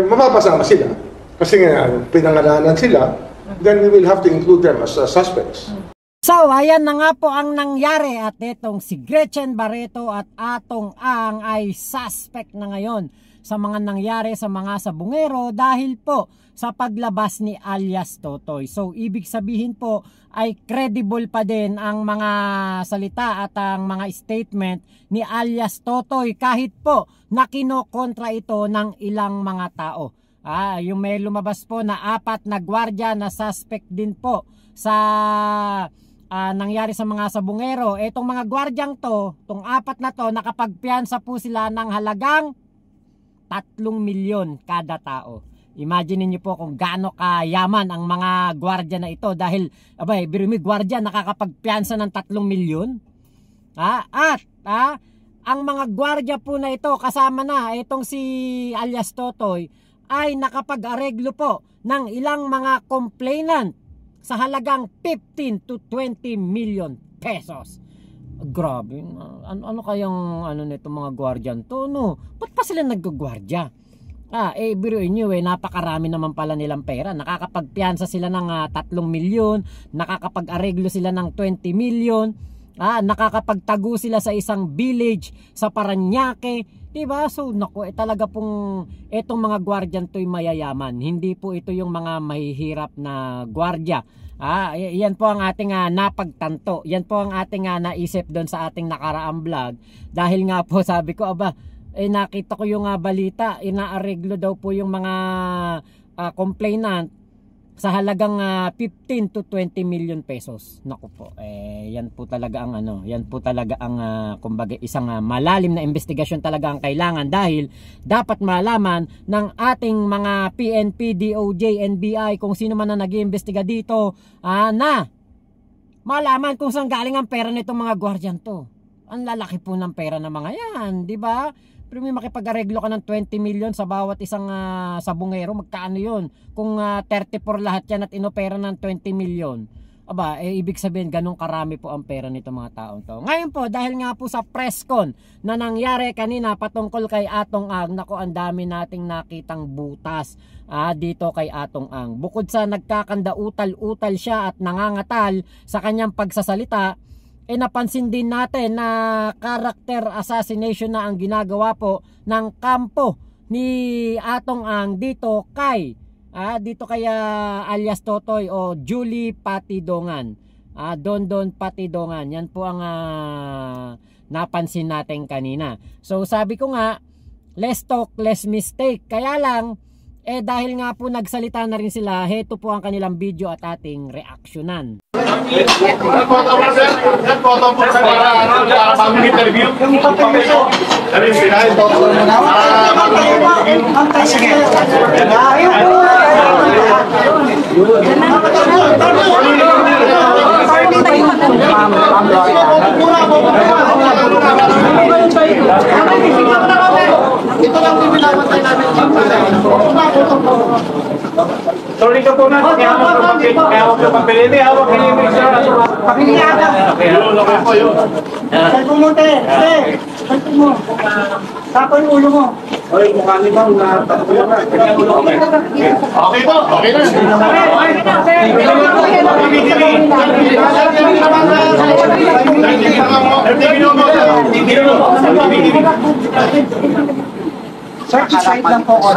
mapapasama sila. Kasi nga, pinangalanan sila, then we will have to include them as suspects. So, ayan na nga po ang nangyari at itong si Gretchen Barreto at Atong Ang ay suspect na ngayon sa mga nangyari sa mga sabungero dahil po sa paglabas ni alias Totoy. So, ibig sabihin po ay credible pa din ang mga salita at ang mga statement ni alias Totoy kahit po na kinokontra ito ng ilang mga tao. Yung may lumabas po na 4 na gwardiya na suspect din po sa nangyari sa mga sabungero. Etong mga gwardyang to, itong 4 na to, nakapagpiyansa po sila ng halagang 3 milyon kada tao. Imagine niyo po kung gaano kayaman ang mga gwardiya na ito dahil, abay, birumi gwardiya nakakapagpiyansa ng 3 milyon. Ang mga gwardiya po na ito, kasama na itong si alias Totoy, ay nakapag-areglo po ng ilang mga complainant sa halagang 15 to 20 million pesos. Grabe, ano kayang nito mga gwardiyan to, no? Ba't pa sila nag-gwardiya? Biruin nyo napakarami naman pala nilang pera. Nakakapagpiyansa sila ng 3 milyon, nakakapag-areglo sila ng 20 milyon, nakakapagtago sila sa isang village sa Parañaque, diba? So, naku, talaga pong etong mga gwardiyan to'y mayayaman. Hindi po ito yung mga mahihirap na gwardya. Yan po ang ating napagtanto. Yan po ang ating naisip doon sa ating nakaraang vlog. Dahil nga po sabi ko, nakita ko yung balita, inaareglo daw po yung mga complainant sa halagang 15 to 20 million pesos. Naku po, yan po talaga ang yan po talaga ang kumbaga isang malalim na investigasyon talaga ang kailangan dahil dapat malaman ng ating mga PNP, DOJ, NBI kung sino man na nag-iimbestiga dito na malaman kung saan galing ang pera nitong mga gwardiyan to. Ang lalaki po ng pera ng mga yan, di ba? Pero may makipag-areglo ka ng 20 million sa bawat isang sabungero, magkaano yun? Kung 34 lahat yan at inopera ng 20 million, ibig sabihin ganun karami po ang pera nito mga taong to. Ngayon po, dahil nga po sa press con na nangyari kanina patungkol kay Atong Ang, nako, ang dami nating nakitang butas dito kay Atong Ang. Bukod sa nagkakanda utal-utal siya at nangangatal sa kanyang pagsasalita, napansin din natin na character assassination na ang ginagawa po ng kampo ni Atong Ang dito kay alias Totoy o Julie Patidongan, Don Patidongan. Yan po ang napansin natin kanina. So sabi ko nga, less talk, less mistake. Kaya lang dahil nga po nagsalita na rin sila, heto po ang kanilang video at ating reaksyonan. Ito lang din pinapatay namin. Sorry ka po na. Kaya ako papili. Hindi, hawak ka yung picture. Papili ka na. Yun, okay po yun. Salpo mo, te. Salpo mo. Tapo yung ulo mo. Oy, mukha niyo bang natapo yung ulo? Okay po, okay na. Sir, decide lang po ko.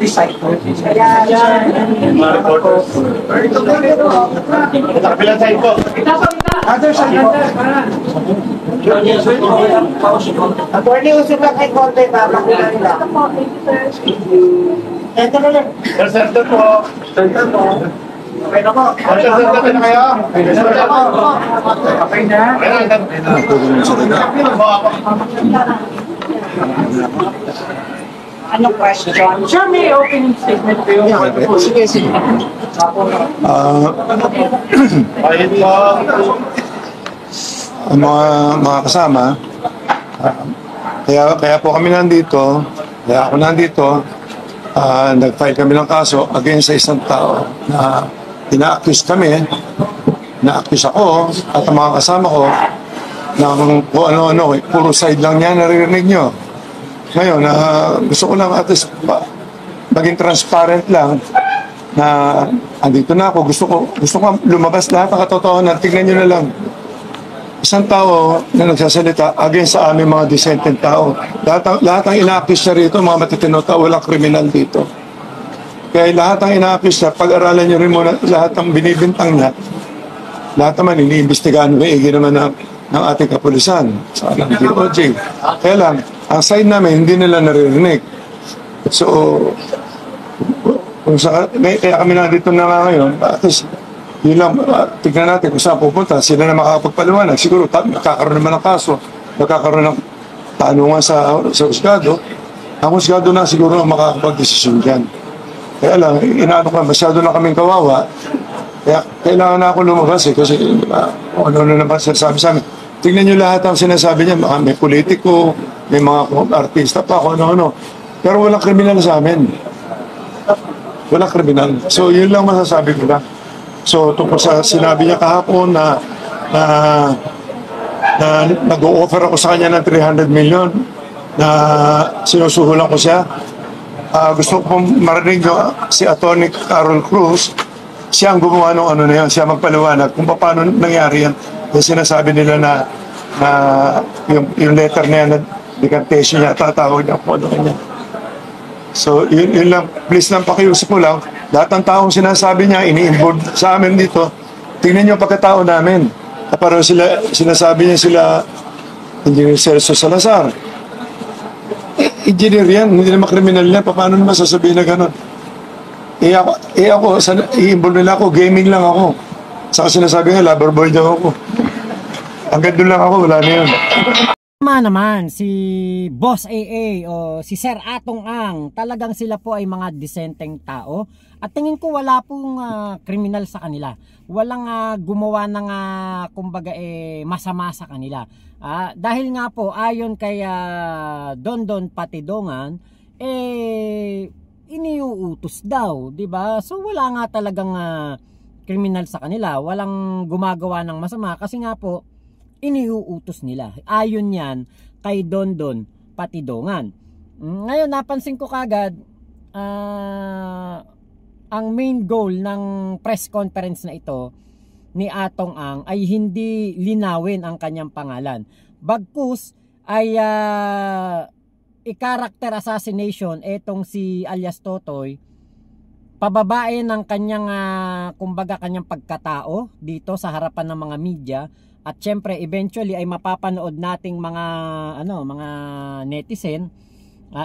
Decide po. Mga reporters. Kabilang side po. Other side po. Attorney, usip lang kay Conte, papakulan lang. Ito na lang. Center po. Center po. Okay na po. Center na kayo. Center po. Okay na. Anong question? Sure, may opening statement po yung... Sige. Ayun po. Ang mga kasama, kaya po kami nandito, kaya ako nandito, nag-file kami ng kaso against sa isang tao na ina-accuse kami, na-accuse ako at ang mga kasama ko ng kung ano-ano, puro side lang niya naririnig nyo. Ngayon, gusto ko lang at least maging transparent lang na andito na ako. Gusto ko lumabas lahat ng katotohanan. Tignan nyo na lang. Isang tao na nagsasalita against sa aming mga dissenting tao. Lahat ng ina-accuse niya rito, mga matitino tao, walang kriminal dito. Kaya lahat ng ina-accuse niya, pag-aralan niyo rin muna lahat ng binibintang niya. Lahat naman, iniimbestigahan maigi naman ng ating kapulisan sa ng DOJ. Kaya lang, ang side namin, hindi nila naririnig. So, kaya kami na dito na nga ngayon, at least, yun lang, tignan natin kung saan pupunta. Sila na makakapagpaliwanag. Siguro, magkakaroon naman ng kaso. Magkakaroon ng tanungan sa husgado. Ang husgado na siguro ang makakapag-desisyon dyan. Kaya lang, inaano ka, masyado na kaming kawawa. Kaya kailangan na ako lumabas kasi ano naman sinasabi sa amin. Tignan nyo lahat ang sinasabi niya. May politiko, may mga artista pa, kung ano-ano. Pero walang kriminal sa amin. Walang kriminal. So, yun lang masasabi ko lang. So, tungkol sa sinabi niya kahapon na nag-o-offer ako sa kanya ng 300 million na sinusuhulan ko siya. Gusto ko marinig si Atty. Carol Cruz, siya ang gumawa ng ano na yan, siya magpaliwanag kung paano nangyari yan. Yung sinasabi nila na yung letter na yan, na decantation niya, tatawag niya po ano niya. So, yun lang. Please lang pakiusap mo lang. Lahat ng taong sinasabi niya, ini-involve sa amin dito. Tingnan niyo ang pagkatao namin. Parang sinasabi niya sila, Engineer Celso Salazar. Engineer yan, hindi naman kriminal yan. Paano naman sasabihin na gano'n? Ako, i-involve nila ako, gaming lang ako. Saka sinasabi nga, lover boy daw ako. Hanggang doon lang ako, wala na yun. Naman si Boss AA o si Sir Atong Ang, talagang sila po ay mga disenteng tao at tingin ko wala pong kriminal sa kanila. Walang gumawa ng kumbaga masama sa kanila. Dahil nga po ayon kay Dondon Patidongan iniuutos daw, 'di ba? So wala nga talagang kriminal sa kanila, walang gumagawa ng masama kasi nga po iniuutos nila. Ayon yan kay Dondon Patidongan. Ngayon, napansin ko kagad, ang main goal ng press conference na ito ni Atong Ang ay hindi linawin ang kanyang pangalan. Bagkus ay i-character assassination etong si alias Totoy, pababae ng kanyang kumbaga kanyang pagkatao dito sa harapan ng mga media. At syempre eventually ay mapapanood nating mga netizen.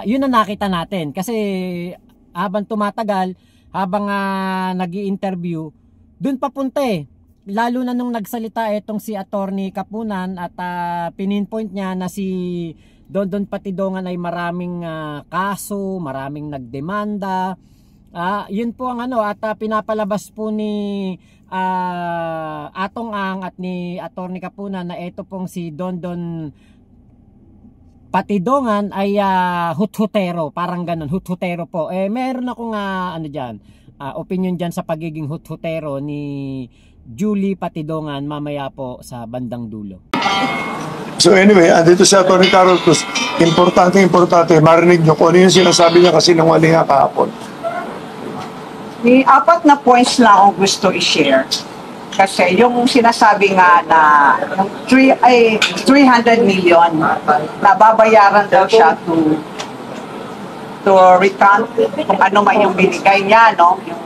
Yun ang nakita natin kasi habang tumatagal, habang nag-i-interview, dun papunta lalo na nung nagsalita itong si Attorney Kapunan at pininpoint niya na si Dondon Patidongan ay maraming kaso, maraming nagdemanda. Yun po ang at pinapalabas po ni Atong Ang at ni Attorney Kapunan na ito pong si Dondon Patidongan ay huthutero, parang ganun, huthutero po. Meron akong opinion dyan sa pagiging huthutero ni Julie Patidongan mamaya po sa bandang dulo. So anyway, andito si Atty. Carol Cruz. Importante, marinig nyo kung ano yung sinasabi niya kasi nang wali nga kahapon. May 4 na points lang akong gusto i-share. Kasi yung sinasabi nga na 300 million na babayaran daw siya to recount kung ano man yung binigay niya, no? Yung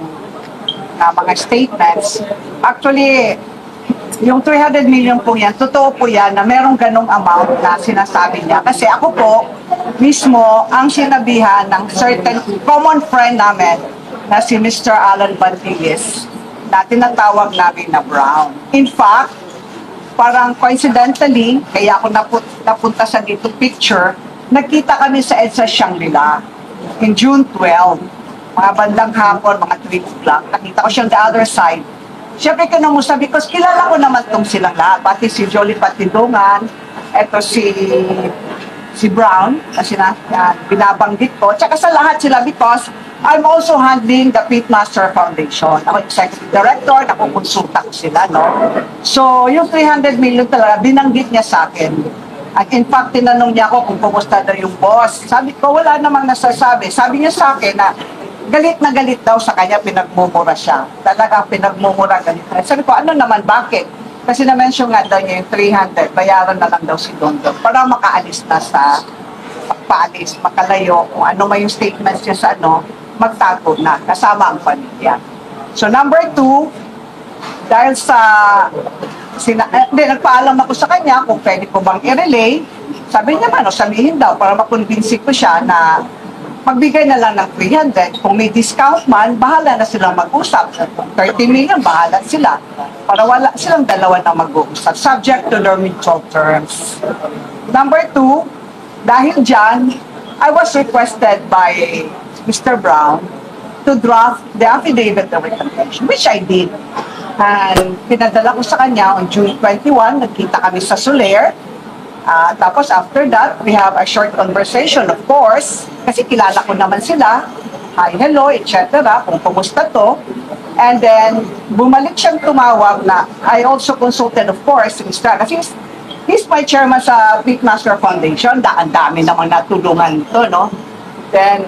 mga statements. Actually, yung 300 million po yan, totoo po yan na merong ganong amount na sinasabi niya. Kasi ako po, mismo, ang sinabihan ng certain common friend namin na si Mr. Alan Bantiles na tinatawag namin na Brown. In fact, parang coincidentally, kaya ako napunta sa dito picture, nagkita kami sa EDSA Shangri-La in June 12, mga bandang hapon, mga 3 o'clock. Nakita ko siyang the other side. Siyempre kinamusta because kilala ko naman itong silang lahat. Pati si Jolie Patidongan, eto si Brown, kasi binabanggit ko. Tsaka sa lahat sila because I'm also handling the Pitmaster Foundation. Ako executive director, nakukonsulta ko sila, no? So, yung 300 million talaga, binanggit niya sa akin. At in fact, tinanong niya ako kung kumusta daw yung boss. Sabi ko, wala namang nasasabi. Sabi niya sa akin na galit na galit daw sa kanya, pinagmumura siya. Talagang pinagmumura, galit na. Sabi ko, ano naman, bakit? Kasi na-mention nga daw niya yung 300, bayaran na lang daw si Dondon para makaalis na sa paalis, makalayo, kung ano may yung statements niya sa ano, magtago na, kasama ang pamilya. So number 2, dahil sa, nagpaalam ako sa kanya kung pwede ko bang i-relay, sabi niya man, sabihin daw, para makonvince ko siya na magbigay na lang ng 300. Kung may discount man, bahala na silang mag-usap. Kung 30 million, bahala sila. Para wala silang dalawa na mag-uusap. Subject to their mutual terms. Number 2, dahil dyan, I was requested by Mr. Brown to draft the affidavit of recantation, which I did. And pinadala ko sa kanya on June 21, nagkita kami sa Soler. Tapos after that, we have a short conversation, of course, kasi kilala ko naman sila. Hi, hello, etc. Kung kumusta to. And then, bumalik siyang tumawag na I also consulted, of course, Mr. Kasi he's my chairman sa Pitmaster Foundation. Ang dami namang natulungan ito, no? Then,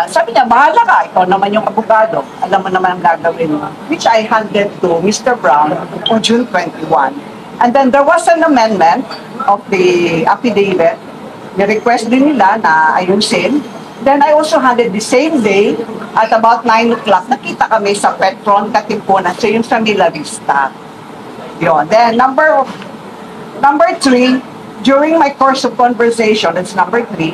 sabi niya, bahala ka, ikaw naman yung abogado. Alam mo naman ang gagawin mo. Which I handed to Mr. Brown on June 21. And then there was an amendment of the affidavit. Ni-request din nila na ayusin. Then I also handed the same day at about 9 o'clock. Nakita kami sa Petron, Katipunan. So yung sa Mila Vista. Yun. Then number 3, during my course of conversation, that's number 3,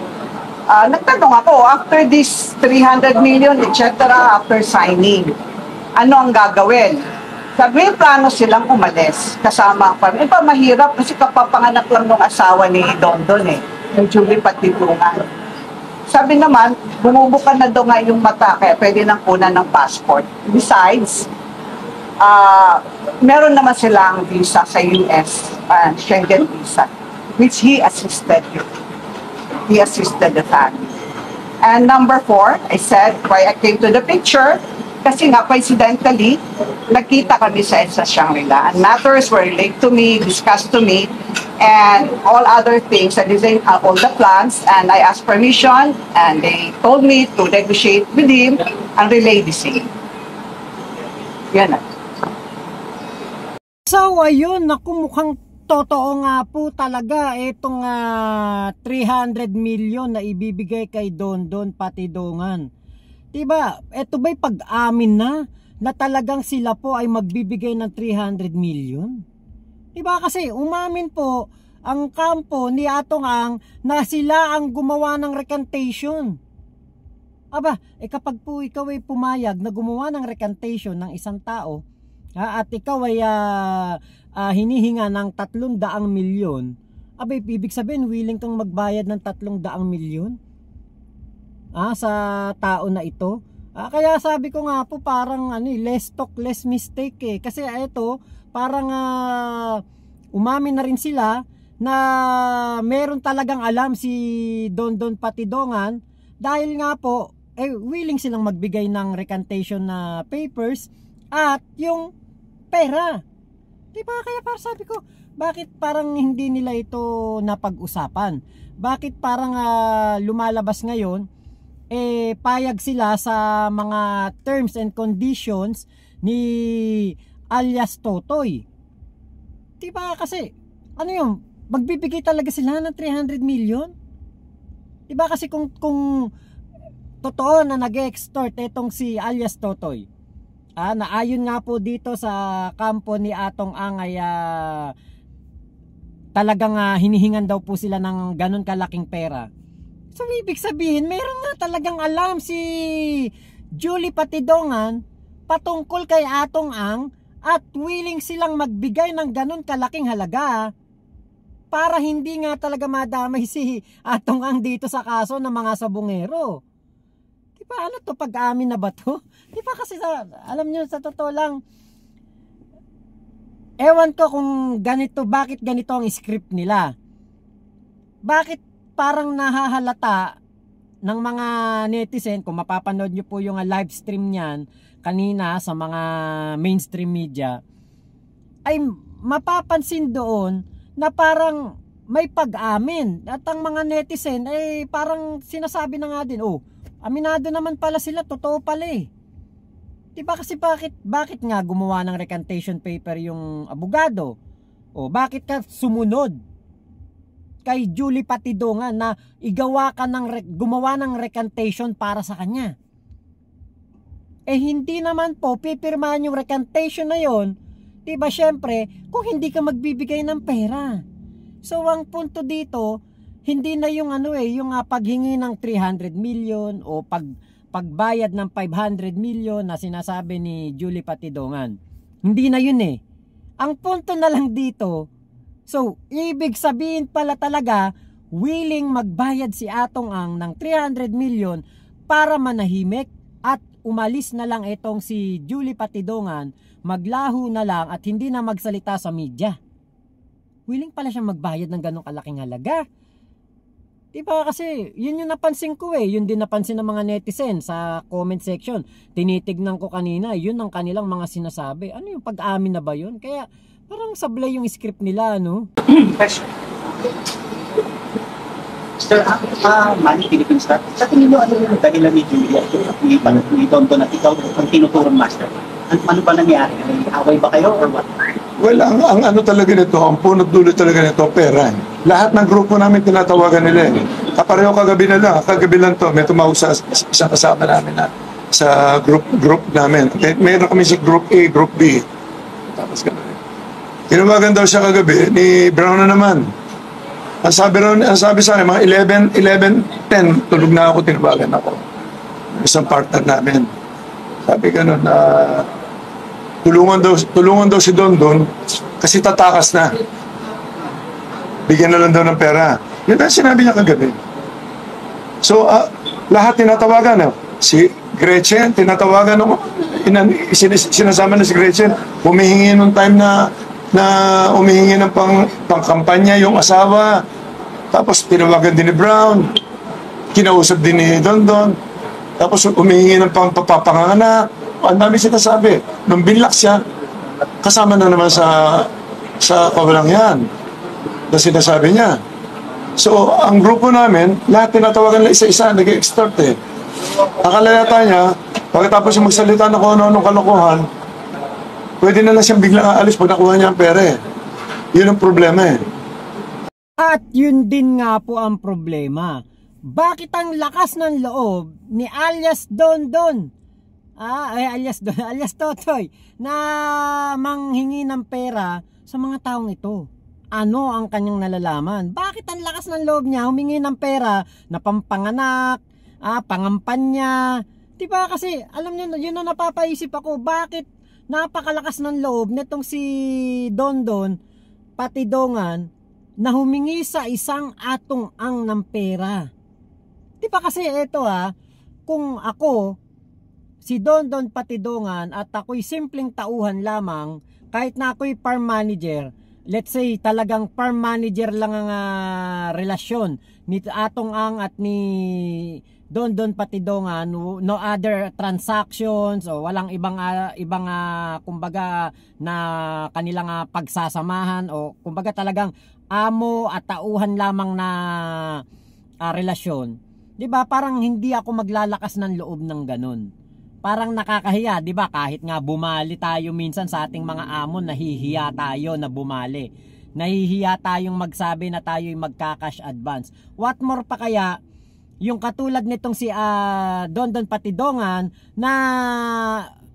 nagtanong ako, after this 300 million, etc., after signing, ano ang gagawin? Sabi, plano silang umalis kasama ang pamilya. Iba, mahirap kasi kapapanganak lang ng asawa ni Dondon yung Julie Patitungan. Sabi naman, bumubukan na daw nga yung mata, kaya pwede nang kunan ng passport. Besides, meron naman silang visa sa US, Schengen visa, which he assisted with. He assisted the family. And number 4, I said, why I came to the picture, kasi nga, coincidentally, nagkita kami sa Shangri-La. And matters were relayed to me, discussed to me, and all other things, I designed all the plans, and I asked permission, and they told me to negotiate with him and relay the same. Yan na. So, ayun, naku, mukhang totoo nga po talaga itong 300 million na ibibigay kay Dondon Patidongan. Diba, eto ba'y pag-amin na talagang sila po ay magbibigay ng 300 million? Diba, kasi umamin po ang kampo ni Atong Ang na sila ang gumawa ng recantation. Aba, kapag po ikaw ay pumayag na gumawa ng recantation ng isang tao, at ikaw ay hinihinga ng 300 milyon, abay, ibig sabihin willing kang magbayad ng 300 milyon sa tao na ito. Kaya sabi ko nga po, parang less talk, less mistake kasi ito parang umamin na rin sila na meron talagang alam si Dondon Patidongan, dahil nga po willing silang magbigay ng recantation na papers at yung pera. Diba? Kaya parang sabi ko, bakit parang hindi nila ito napag-usapan? Bakit parang lumalabas ngayon payag sila sa mga terms and conditions ni alias Totoy? Diba? Kasi magbibigay talaga sila ng 300 million? Diba? Kasi kung totoo na nag-extort itong si alias Totoy, na ayon nga po dito sa kampo ni Atong Ang ay talagang hinihingan daw po sila ng ganun kalaking pera. So ibig sabihin, meron nga talagang alam si Julie Patidongan patungkol kay Atong Ang at willing silang magbigay ng ganun kalaking halaga para hindi nga talaga madamay si Atong Ang dito sa kaso ng mga sabungero. Diba, ano to, pag-amin na ba to? Diba, kasi alam nyo, sa totoo lang, ewan ko kung ganito, bakit ganito ang script nila. Bakit parang nahahalata ng mga netizen, kung mapapanood nyo po yung live stream niyan kanina sa mga mainstream media, ay mapapansin doon na parang may pag-amin. At ang mga netizen ay parang sinasabi na nga din, oh, aminado naman pala sila, totoo pala eh. Diba kasi bakit nga gumawa ng recantation paper yung abogado? O bakit ka sumunod kay Julie Patidongan na gumawa ng recantation para sa kanya? Eh hindi naman po pipirmahan yung recantation na yon, diba syempre, kung hindi ka magbibigay ng pera. So ang punto dito, hindi na yung yung paghingi ng 300 million o pagbayad ng 500 million na sinasabi ni Julie Patidongan. Hindi na yun eh. Ang punto na lang dito, so ibig sabihin pala talaga willing magbayad si Atong Ang ng 300 million para manahimik at umalis na lang itong si Julie Patidongan, maglaho na lang at hindi na magsalita sa media. Willing pala siyang magbayad ng ganong kalaking halaga. Diba kasi yun yung napansin ko eh. Yun din napansin ng mga netizen sa comment section. Tinitignan ko kanina, yun ang kanilang mga sinasabi. Ano yung pag-amin na ba yun? Kaya parang sablay yung script nila, no? Sir, Manny Philippine Star, sa tingin mo ano yung dahilan ni Julia? Ni Tonton at ikaw ang tinuturong master. Ano ba nangyari? Away ba kayo or what? Well, ang ano talaga nito, ang punot dulo talaga nito, pera. Lahat ng grupo namin tinatawagan nila eh. Kapareho kagabi lang to, may tumawag sa isang kasama namin na sa group namin. Mayroon kami si group A, group B. Tapos gano'n. Tinawagan daw siya kagabi ni Brown na naman. Ang sabi sa akin, mga 11:10, tulog na ako, tinawagan ako. Isang partner namin. Sabi gano'n na tulungan daw si Dondon kasi tatakas na. Bigyan na lang daw ng pera. Yun ang sinabi niya kagabi. So, lahat tinatawagan. Si Gretchen, tinatawagan ng sinasama na si Gretchen. Humihingi nung time na humihingi ng pangkampanya yung asawa. Tapos tinawagan din ni Brown. Kinausap din ni Dondon. Tapos humihingi ng papapanganak. Ang dami sinasabi. Nung binlock siya, kasama na naman sa kawalang yan. Na sinasabi niya. So, ang grupo namin, lahat tinatawagan na isa-isa, nag-extort eh. Akala yata niya, pagkatapos yung magsalita na kung ano-anong kalokohan, pwede na lang siyang biglang aalis pag nakuha niya ang pera eh. Yun ang problema eh. At yun din nga po ang problema. Bakit ang lakas ng loob ni alias Dondon? Alias Totoy na manghingi ng pera sa mga taong ito. Ano ang kanyang nalalaman? Bakit ang lakas ng loob niya humingi ng pera na pampanganak, pangampanya? Diba kasi, alam niyo, yun na napapaisip ako, bakit napakalakas ng loob nitong si Dondon Patidongan na humingi sa isang Atong Ang ng pera? Diba kasi ito kung ako, si Dondon Patidongan at ako'y simpleng tauhan lamang, kahit na ako'y farm manager, let's say talagang farm manager lang ang relasyon ni Atong Ang at ni Dondon Patidongan, no other transactions o walang ibang kumbaga na kanilang pagsasamahan o kumbaga talagang amo at tauhan lamang na relasyon. 'Di ba? Parang hindi ako maglalakas ng loob ng ganun. Parang nakakahiya, 'di ba? Kahit nga bumali tayo minsan sa ating mga amo, nahihiya tayo na bumali. Nahihiya tayong magsabi na tayo'y magka-cash advance. What more pa kaya yung katulad nitong si Dondon Patidongan na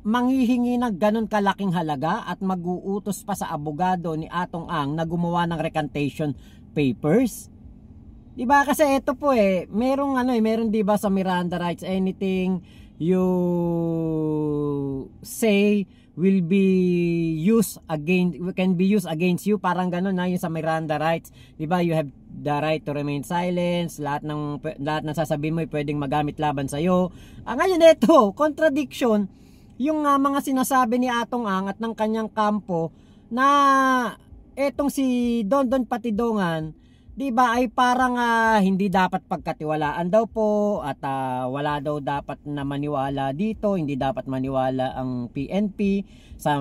manghihingi ng ganun kalaking halaga at mag-uutos pa sa abogado ni Atong Ang na gumawa ng recantation papers. Diba kasi ito po meron diba sa Miranda rights, anything you say will be can be used against you, parang ganun na yung sa Miranda rights, diba? You have the right to remain silent, lahat ng sasabihin mo ay pwedeng magamit laban sa iyo. Ngayon ito, contradiction yung mga sinasabi ni Atong Ang at ng kanyang kampo na etong si Dondon Patidongan, diba, ay parang hindi dapat pagkatiwalaan daw po at wala daw dapat na maniwala dito, hindi dapat maniwala ang PNP sa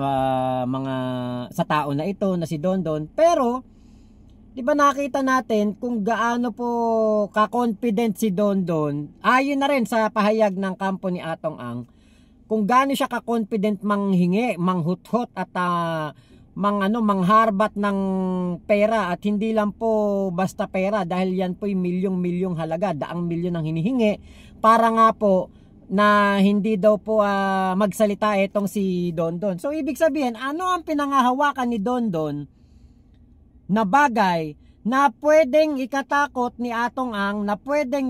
sa tao na ito na si Dondon. Pero Di ba nakita natin kung gaano po ka-confident si Dondon, ayon na rin sa pahayag ng kampo ni Atong Ang, kung gaano siya ka-confident manghingi, manghuthot at mangharbat ng pera, at hindi lang po basta pera dahil yan po yung milyong-milyong halaga, daang milyon ang hinihingi para nga po na hindi daw po magsalita itong si Dondon. So ibig sabihin, ano ang pinangahawakan ni Dondon na bagay na pwedeng ikatakot ni Atong Ang, na pwedeng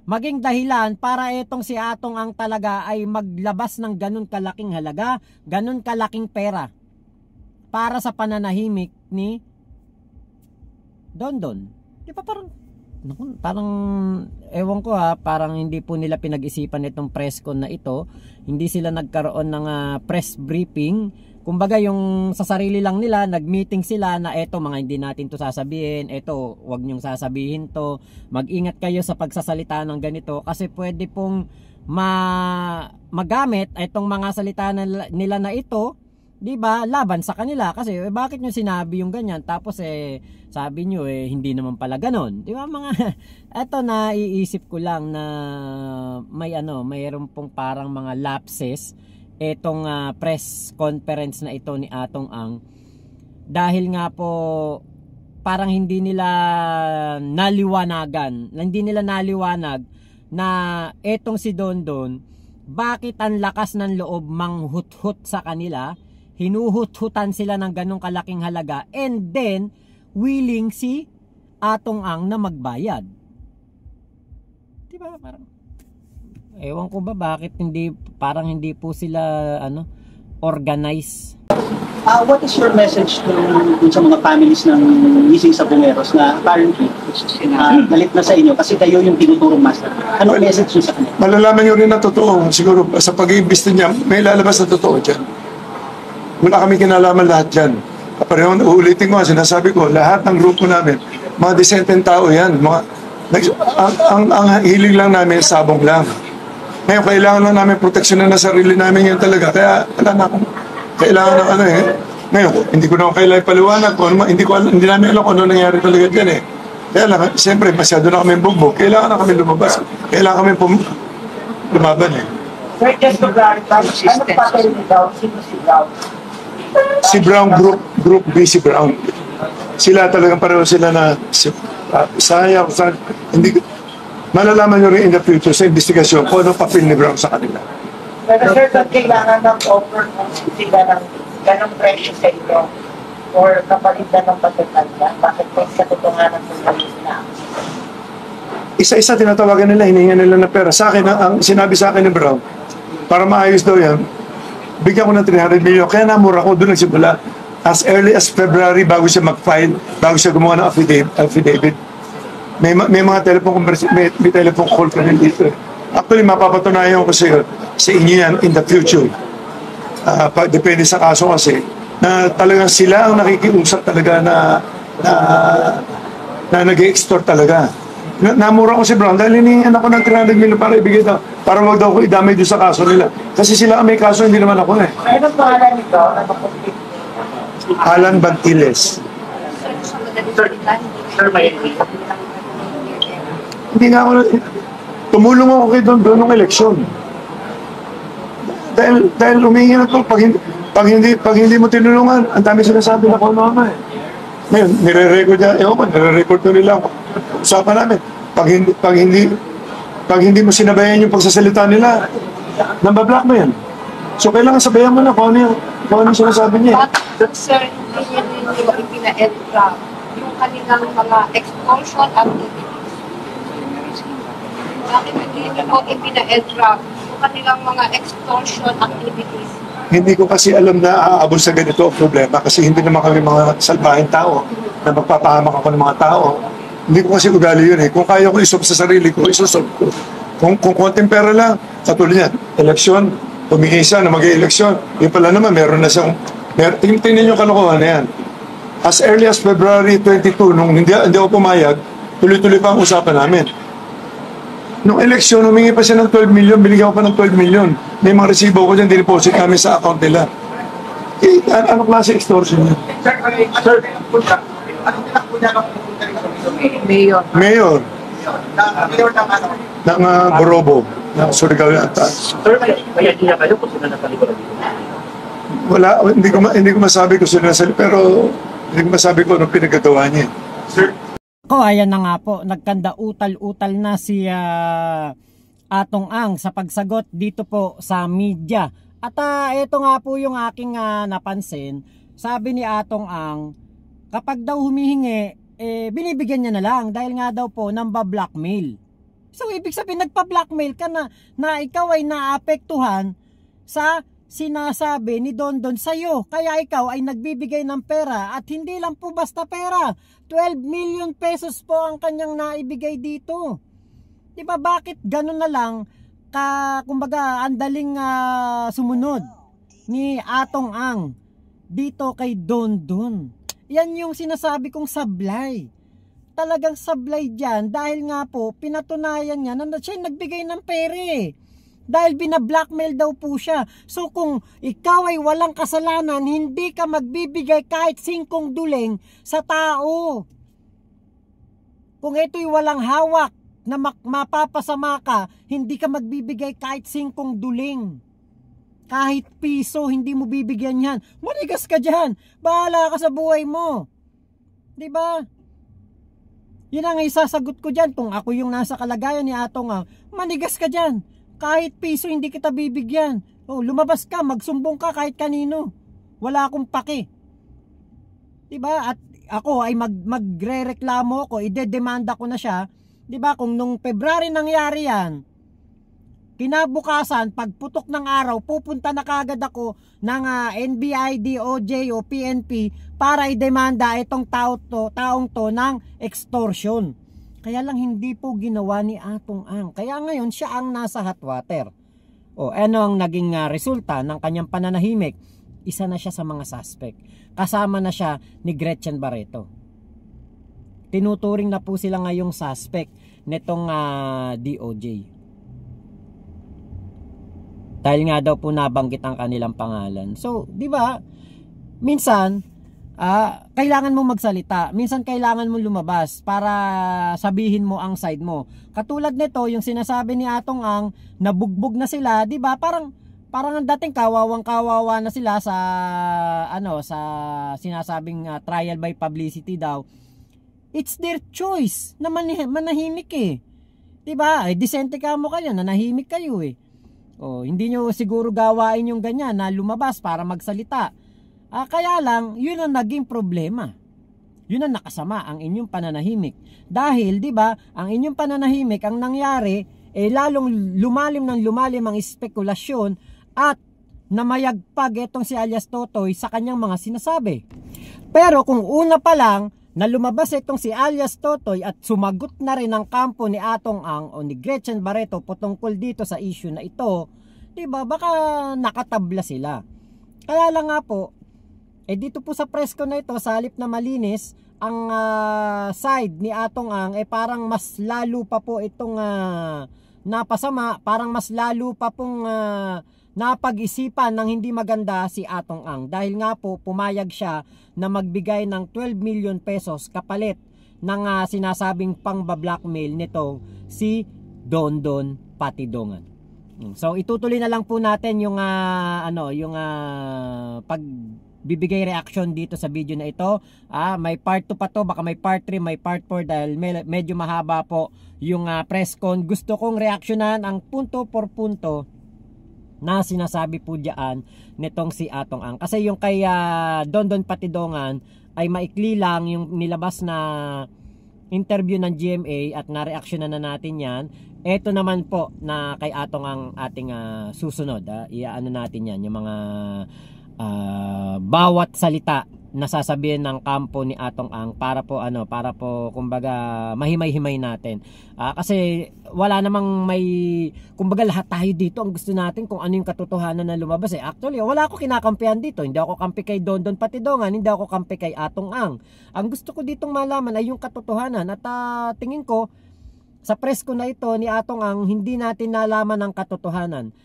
maging dahilan para itong si Atong Ang talaga ay maglabas ng ganun kalaking halaga, ganun kalaking pera para sa pananahimik ni Dondon. Di ba parang ewan ko parang hindi po nila pinag-isipan itong press con na ito. Hindi sila nagkaroon ng press briefing. Kumbaga yung sa sarili lang nila, nag-meeting sila na eto mga hindi natin to sasabihin, eto wag nyong sasabihin to, mag-ingat kayo sa pagsasalita ng ganito kasi pwede pong magamit itong mga salita nila na ito, di ba, laban sa kanila kasi bakit nyo sinabi yung ganyan tapos sabi nyo hindi naman pala ganon, di ba mga eto na iisip ko lang na mayroon pong parang mga lapses etong press conference na ito ni Atong Ang dahil nga po parang hindi nila naliwanag na etong si Dondon bakit ang lakas ng loob manghuthut sa kanila, hinuhut-hutan sila ng ganong kalaking halaga, and then willing si Atong Ang na magbayad. Diba parang ewan ko ba bakit parang hindi po sila organize. What is your message to sa mga families ng missing Sabongeros na apparently galit na sa inyo kasi kayo yung tinuturong master? Anong message nyo sa kanila? Malalaman nyo rin na totoo. Siguro sa pag-iimbesti niya, may lalabas na totoo dyan. Wala kami kinalaman lahat dyan. Pareho, uulitin ko, sinasabi ko, lahat ng grupo namin, mga disenteng tao yan. Ang hiling lang namin, sabong lang. Ngayon, kailangan lang namin proteksyonan na sarili namin yun talaga. Kaya, kailangan ng Ngayon, hindi ko na kailangan paliwanag. Hindi namin alam kung ano nangyari talaga dyan Kaya lang, siyempre, masyado na kami bugbog. Kailangan na kami lumabas. Kailangan kami lumaban Sir, just to clarify, ano papel ni Brown? Sino si Brown? Si Brown, Group B, si Brown. Sila talagang pareho sila na sayang, hindi malalaman nyo rin in the future sa investigasyon kung anong papel ni Brown sa kanila. Pero sir, ba't kailangan ng offer kung sila ng ganong presyo sa inyo or kapalit na ng pagkakanda? Bakit may katotohanan kung kalis na? Isa-isa tinatawagan nila, hinihingan nila ng pera. Sa akin, ang sinabi sa akin ni Brown, para maayos daw yan, bigyan ko ng 300 million. Kaya namura ko, doon nagsimula. As early as February, bago siya mag-file, bago siya gumawa ng affidavit. May mga telephone conversation, may telephone call ka rin dito. Actually, mapapatunayan ko sa inyo yan in the future. Depende sa kaso kasi, na talagang sila ang nakikiusap talaga na nag-extort talaga. Namura ko si Brown dahil hinihingan ako ng 300 million para ibigay daw. Para wag daw ko idamay doon sa kaso nila. Kasi sila ang may kaso, hindi naman ako Anong pangalan nito? Alan Bantiles. Sir, may Hindi nga ako, tumulong ako kay doon ng eleksyon. Dahil humingi na ito, pag hindi mo tinulungan, ang dami sinasabi na kung ano Ngayon, nire-record niya, nire-record ko nila ako. Usapan namin, pag hindi mo sinabayan yung pagsasalita nila, nambablock mo yan. So, kailangan sabayan mo na kung ano yung sinasabi niya. Sir, hindi niyo ipina-edra yung kanilang mga expulsion activities. Bakit hindi niyo po ipina-edra yung kanilang mga expulsion activities? Hindi ko kasi alam na aabot sa ganito ang problema kasi hindi naman kami mga salbahing tao na magpapahamak ako ng mga tao. Hindi ko kasi ugali yun Kung kaya ko isolve sa sarili ko, isosolve ko. Kung konting pera lang, katulad niyan, eleksyon, humingi siya na mag-eleksyon. Yung pala naman, meron na siyang, tingnan yung kalokohan na yan. As early as February 22, nung hindi ako pumayag, tuloy-tuloy pa ang usapan namin. Nung eleksyon, humingi pa siya ng 12 million, binigyan ko pa ng 12 million. May mga resibo ko dyan, dineposit namin sa account nila. Ano klase extortion yun? Sir, Anong tinakbo niya nung pupunta rin sa Mayor. Mayor Mayor ng ano? ng Borobo, ng Surigao yata. Sir, kaya di na kayo kung sino nakalikuran dito? Wala, hindi ko masabi kung sino nasa, pero hindi ko masabi kung anong pinagagawa niya. Sir, Ayan na nga po, nagkanda utal-utal na si Atong Ang sa pagsagot dito po sa media. At ito nga po yung aking napansin. Sabi ni Atong Ang, kapag daw humihingi, binibigyan niya na lang dahil nga daw po namba-blackmail. So ibig sabihin nagpa-blackmail ka na ikaw ay naapektuhan sa sinasabi ni Dondon sa'yo. Kaya ikaw ay nagbibigay ng pera at hindi lang po basta pera. 12 million pesos po ang kanyang naibigay dito. Diba bakit ganun na lang kumbaga andaling sumunod ni Atong Ang dito kay Dondon. Yan yung sinasabi kong sablay. Talagang sablay dyan dahil nga po pinatunayan niya na siya nagbigay ng pere. Dahil binablackmail daw po siya. So kung ikaw ay walang kasalanan, hindi ka magbibigay kahit 5 duleng sa tao. Kung ito'y walang hawak na mapapasama ka, hindi ka magbibigay kahit 5 duling. Kahit piso, hindi mo bibigyan yan. Manigas ka dyan. Bahala ka sa buhay mo. Diba? Yun ang isasagot ko dyan. Kung ako yung nasa kalagayan ni Atong Ang, manigas ka dyan. Kahit piso hindi kita bibigyan. Lumabas ka, magsumbong ka kahit kanino. Wala akong pake. Diba? At ako ay magrereklamo ko, idedemanda ko na siya. Diba? Kung nung February nangyari yan, kinabukasan, pagputok ng araw, pupunta na kagad ako ng NBI, DOJ o PNP para idemanda itong taong to ng extortion. Kaya lang hindi po ginawa ni Atong Ang. Kaya ngayon siya ang nasa hot water. Ano ang naging resulta ng kanyang pananahimik? Isa na siya sa mga suspect. Kasama na siya ni Gretchen Barreto. Tinuturing na po sila ngayong suspect nitong DOJ. Dahil nga daw po nabanggit ang kanilang pangalan. So, di ba? Minsan, kailangan mo magsalita. Minsan kailangan mo lumabas para sabihin mo ang side mo. Katulad nito, yung sinasabi ni Atong Ang, nabugbog na sila, di ba? Parang ang dating kawawang-kawawa na sila sa sa sinasabing trial by publicity daw. It's their choice na manahimik eh. Di ba? Disente ka mo kayo, nanahimik kayo eh. Hindi nyo siguro gawain yung ganyan na lumabas para magsalita. Kaya lang, yun ang naging problema. Yun ang nakasama ang inyong pananahimik. Dahil, di ba, ang inyong pananahimik, ang nangyari, lalong lumalim ang espekulasyon at namayagpag itong si alias Totoy sa kanyang mga sinasabi. Pero kung una pa lang, na lumabas itong si alias Totoy at sumagot na rin ang kampo ni Atong Ang o ni Gretchen Barreto patungkol dito sa issue na ito, diba, baka nakatabla sila. Kaya lang nga po, dito po sa press ko na ito, sa halip na malinis, ang side ni Atong Ang, parang mas lalo pa po itong napasama, parang mas lalo pa pong napag-isipan ng hindi maganda si Atong Ang. Dahil nga po, pumayag siya na magbigay ng 12 million pesos kapalit ng sinasabing pang-blackmail nito si Dondon Patidongan. So itutuloy na lang po natin yung pagbibigay reaction dito sa video na ito. May part 2 pa to, baka may part 3, may part 4 dahil medyo mahaba po yung press con. Gusto kong reaksyonan ang punto por punto na sinasabi po diyan nitong si Atong Ang. Kasi yung kay Dondon Patidongan ay maikli lang yung nilabas na interview ng GMA at na-reaksyonan na natin yan. Ito naman po na kay Atong Ang ating susunod. Iaano natin yan, yung mga bawat salita na sasabihin ng kampo ni Atong Ang para po kumbaga mahimay-himay natin. Kasi wala namang kumbaga lahat tayo dito ang gusto natin kung ano yung katotohanan na lumabas Actually, wala ako kinakampihan dito. Hindi ako kampi kay Dondon Patidongan, hindi ako kampi kay Atong Ang. Ang gusto ko ditong malaman ay yung katotohanan at tingin ko sa press ko na ito ni Atong Ang, hindi natin nalaman ang katotohanan.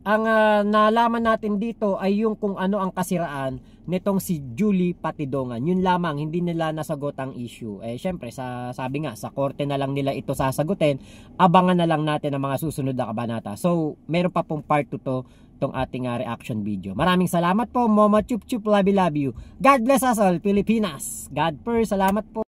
ang nalaman natin dito ay yung kung ano ang kasiraan nitong si Julie Patidongan. Yun lamang, hindi nila nasagot ang issue. Syempre, sabi nga, sa korte na lang nila ito sasagutin. Abangan na lang natin ang mga susunod na kabanata. So, meron pa pong part 2 itong ating reaction video. Maraming salamat po, Momo Chup Chup, love you. God bless us all, Pilipinas. God first, salamat po.